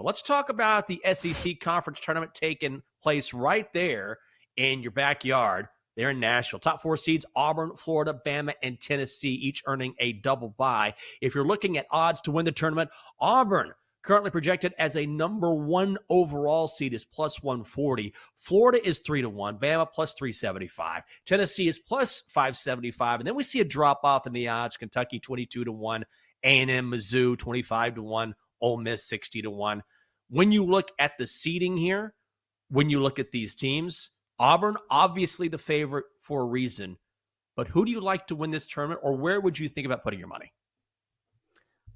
But let's talk about the SEC Conference Tournament taking place right there in your backyard. They're in Nashville. Top 4 seeds, Auburn, Florida, Bama, and Tennessee, each earning a double bye. If you're looking at odds to win the tournament, Auburn, currently projected as a number 1 overall seed, is plus 140. Florida is 3-1. Bama plus 375. Tennessee is plus 575. And then we see a drop-off in the odds. Kentucky 22-1. A&M, Mizzou 25-1. Ole Miss 60-1. When you look at the seeding here, when you look at these teams, Auburn, obviously the favorite for a reason. But who do you like to win this tournament, or where would you think about putting your money?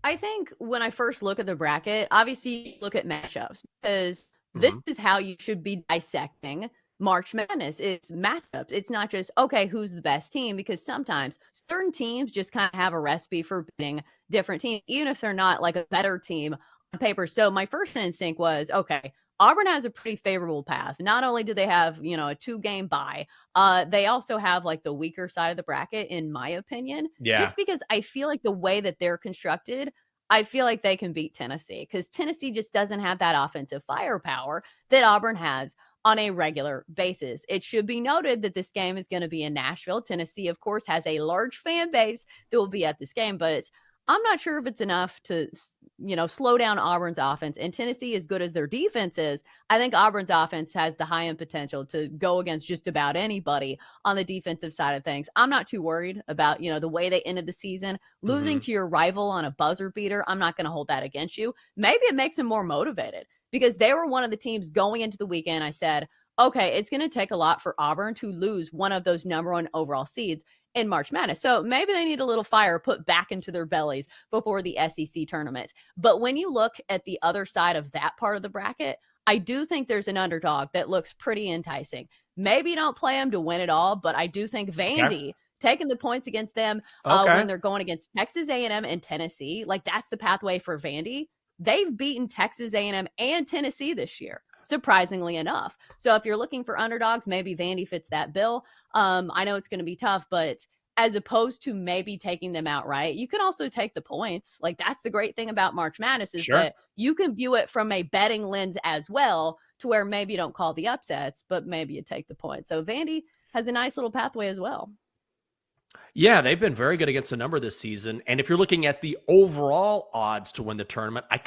I think when I first look at the bracket, obviously you look at matchups, because this is how you should be dissecting March Madness. It's matchups. It's not just, okay, who's the best team? Because sometimes certain teams just kind of have a recipe for beating different teams, even if they're not like a better team on paper. So my first instinct was, okay, Auburn has a pretty favorable path. Not only do they have, a 2-game bye, they also have like the weaker side of the bracket, in my opinion. Yeah. Just because I feel like the way that they're constructed, I feel like they can beat Tennessee, because Tennessee just doesn't have that offensive firepower that Auburn has on a regular basis. It should be noted that this game is going to be in Nashville. Tennessee, of course, has a large fan base that will be at this game, but I'm not sure if it's enough to, slow down Auburn's offense. And Tennessee, as good as their defense is, I think Auburn's offense has the high-end potential to go against just about anybody on the defensive side of things. I'm not too worried about, the way they ended the season. Losing to your rival on a buzzer beater, I'm not going to hold that against you. Maybe it makes them more motivated, because they were one of the teams going into the weekend. I said, okay, it's going to take a lot for Auburn to lose one of those number 1 overall seeds in March Madness. So maybe they need a little fire put back into their bellies before the SEC tournament. But when you look at the other side of that part of the bracket, I do think there's an underdog that looks pretty enticing. Maybe you don't play them to win it all, but I do think Vandy, taking the points against them when they're going against Texas A&M and Tennessee, like that's the pathway for Vandy. They've beaten Texas A&M and Tennessee this year, surprisingly enough. So if you're looking for underdogs, maybe Vandy fits that bill. I know it's going to be tough, but as opposed to maybe taking them outright, you can also take the points. Like, that's the great thing about March Madness, is that you can view it from a betting lens as well, to where maybe you don't call the upsets, but maybe you take the points. So Vandy has a nice little pathway as well. Yeah, they've been very good against the number this season. And if you're looking at the overall odds to win the tournament, I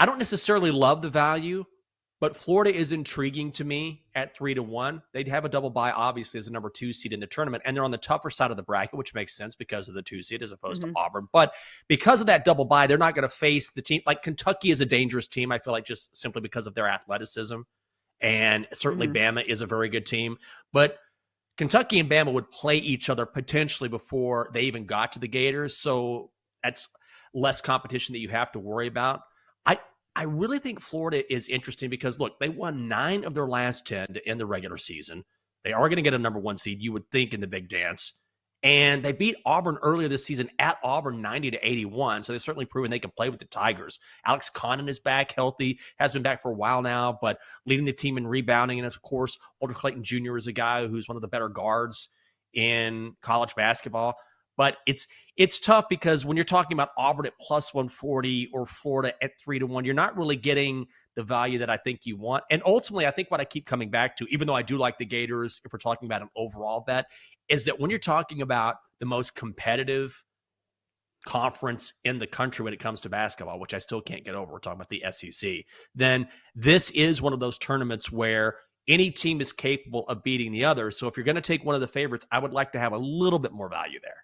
don't necessarily love the value, but Florida is intriguing to me at 3-1. They'd have a double bye, obviously, as a number 2 seed in the tournament, and they're on the tougher side of the bracket, which makes sense because of the 2 seed as opposed to Auburn. But because of that double bye, they're not going to face the team. Like, Kentucky is a dangerous team, I feel like, just simply because of their athleticism. And certainly Bama is a very good team. But Kentucky and Bama would play each other potentially before they even got to the Gators. So that's less competition that you have to worry about. I really think Florida is interesting because, look, they won 9 of their last 10 to end the regular season. They are going to get a number 1 seed, you would think, in the big dance. And they beat Auburn earlier this season at Auburn 90-81. So they've certainly proven they can play with the Tigers. Alex Condon is back healthy, has been back for a while now, but leading the team in rebounding. And of course, Walter Clayton Jr. is a guy who's one of the better guards in college basketball. But it's tough because when you're talking about Auburn at plus 140 or Florida at 3-1, you're not really getting the value that I think you want. And ultimately, I think what I keep coming back to, even though I do like the Gators, if we're talking about an overall bet, is that when you're talking about the most competitive conference in the country when it comes to basketball, which I still can't get over, we're talking about the SEC, then this is one of those tournaments where any team is capable of beating the other. So if you're going to take one of the favorites, I would like to have a little bit more value there.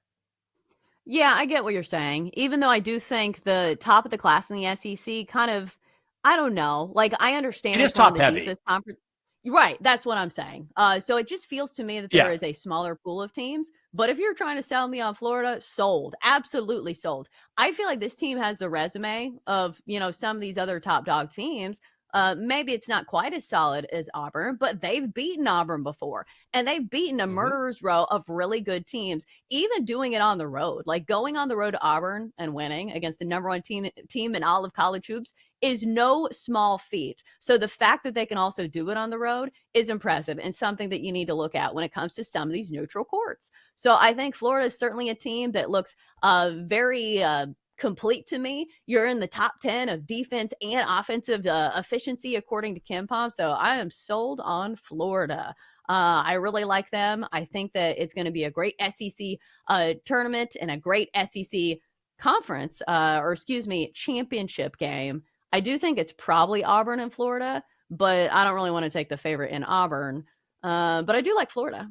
Yeah, I get what you're saying. Even though I do think the top of the class in the SEC kind of, I don't know, like I understand it is top heavy. Deepest conference. Right, that's what I'm saying. So it just feels to me that there is a smaller pool of teams. But if you're trying to sell me on Florida, sold, absolutely sold. I feel like this team has the resume of, some of these other top dog teams. Maybe it's not quite as solid as Auburn, but they've beaten Auburn before, and they've beaten a murderer's row of really good teams, even doing it on the road. Like, going on the road to Auburn and winning against the number 1 team in all of college hoops is no small feat. So the fact that they can also do it on the road is impressive, and something that you need to look at when it comes to some of these neutral courts. So I think Florida is certainly a team that looks very complete to me. You're in the top 10 of defense and offensive efficiency, according to KenPom. So I am sold on Florida. I really like them. I think that it's going to be a great SEC tournament and a great SEC conference, championship game. I do think it's probably Auburn and Florida, but I don't really want to take the favorite in Auburn. But I do like Florida.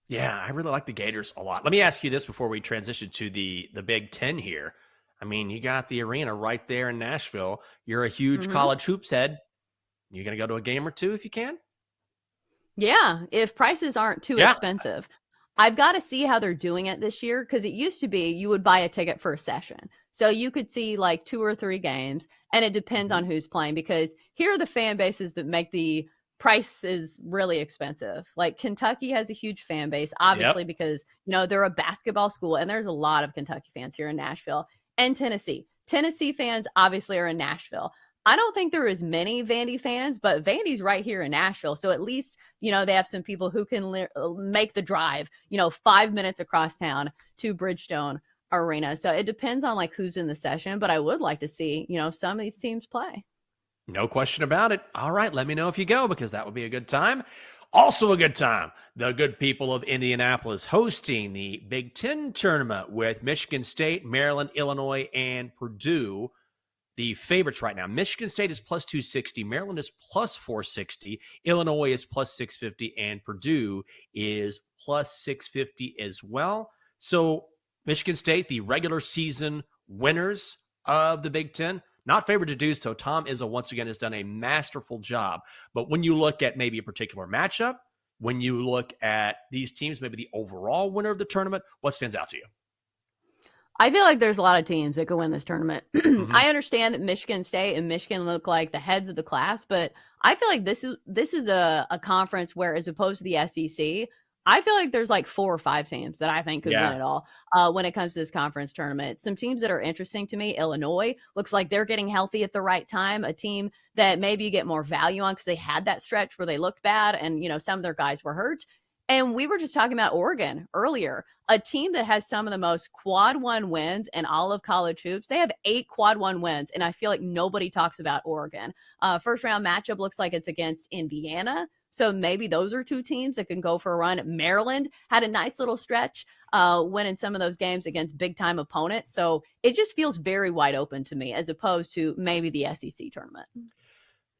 Yeah, I really like the Gators a lot. Let me ask you this before we transition to the Big Ten here. I mean, you got the arena right there in Nashville. You're a huge college hoops head. You going to go to a game or two if you can? Yeah, if prices aren't too expensive. I've got to see how they're doing it this year, because it used to be you would buy a ticket for a session. So you could see like 2 or 3 games, and it depends on who's playing, because here are the fan bases that make the prices really expensive. Like Kentucky has a huge fan base, obviously, because, they're a basketball school, and there's a lot of Kentucky fans here in Nashville, and Tennessee. Tennessee fans obviously are in Nashville. I don't think there are as many Vandy fans, but Vandy's right here in Nashville. So at least, they have some people who can make the drive, 5 minutes across town to Bridgestone Arena. So it depends on like who's in the session, but I would like to see, some of these teams play. No question about it. All right, let me know if you go, because that would be a good time. Also a good time, the good people of Indianapolis hosting the Big Ten tournament with Michigan State, Maryland, Illinois, and Purdue. The favorites right now, Michigan State is plus 260, Maryland is plus 460, Illinois is plus 650, and Purdue is plus 650 as well. So Michigan State, the regular season winners of the Big Ten, not favored to do so. Tom Izzo, once again, has done a masterful job. But when you look at maybe a particular matchup, when you look at these teams, maybe the overall winner of the tournament, what stands out to you? I feel like there's a lot of teams that could win this tournament. I understand that Michigan State and Michigan look like the heads of the class, but I feel like this is a conference where, as opposed to the SEC, I feel like there's like 4 or 5 teams that I think could win it all when it comes to this conference tournament. Some teams that are interesting to me, Illinois looks like they're getting healthy at the right time. A team that maybe you get more value on because they had that stretch where they looked bad and, some of their guys were hurt. And we were just talking about Oregon earlier, a team that has some of the most quad 1 wins in all of college hoops. They have 8 quad 1 wins, and I feel like nobody talks about Oregon. First round matchup looks like it's against Indiana. So maybe those are 2 teams that can go for a run. Maryland had a nice little stretch winning some of those games against big time opponents. So it just feels very wide open to me, as opposed to maybe the SEC tournament.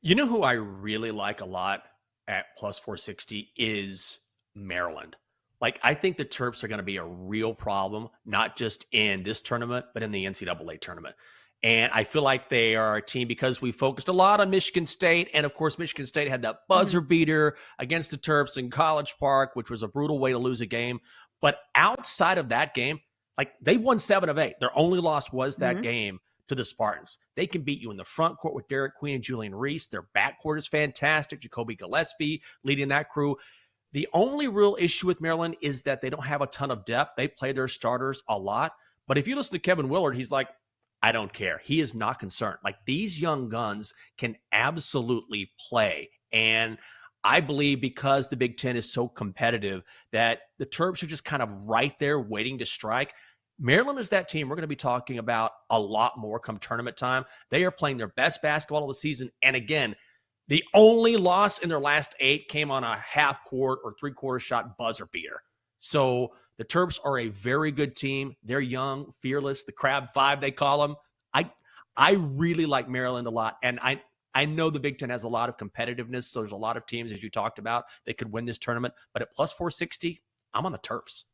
You know who I really like a lot at plus 460 is Maryland. Like, I think the Terps are going to be a real problem, not just in this tournament, but in the NCAA tournament. And I feel like they are a team, because we focused a lot on Michigan State. And of course, Michigan State had that buzzer beater against the Terps in College Park, which was a brutal way to lose a game. But outside of that game, like, they won 7 of 8. Their only loss was that game to the Spartans. They can beat you in the front court with Derek Queen and Julian Reese. Their backcourt is fantastic. Jacoby Gillespie leading that crew. The only real issue with Maryland is that they don't have a ton of depth. They play their starters a lot. But if you listen to Kevin Willard, he's like, I don't care. He is not concerned. Like, these young guns can absolutely play. And I believe, because the Big Ten is so competitive, that the Terps are just kind of right there waiting to strike. Maryland is that team we're going to be talking about a lot more come tournament time. They are playing their best basketball of the season. And again, the only loss in their last 8 came on a half court or 3/4 shot buzzer beater. So the Terps are a very good team. They're young, fearless, the Crab Five, they call them. I really like Maryland a lot. And I know the Big Ten has a lot of competitiveness. So there's a lot of teams, as you talked about, that could win this tournament. But at plus 460, I'm on the Terps.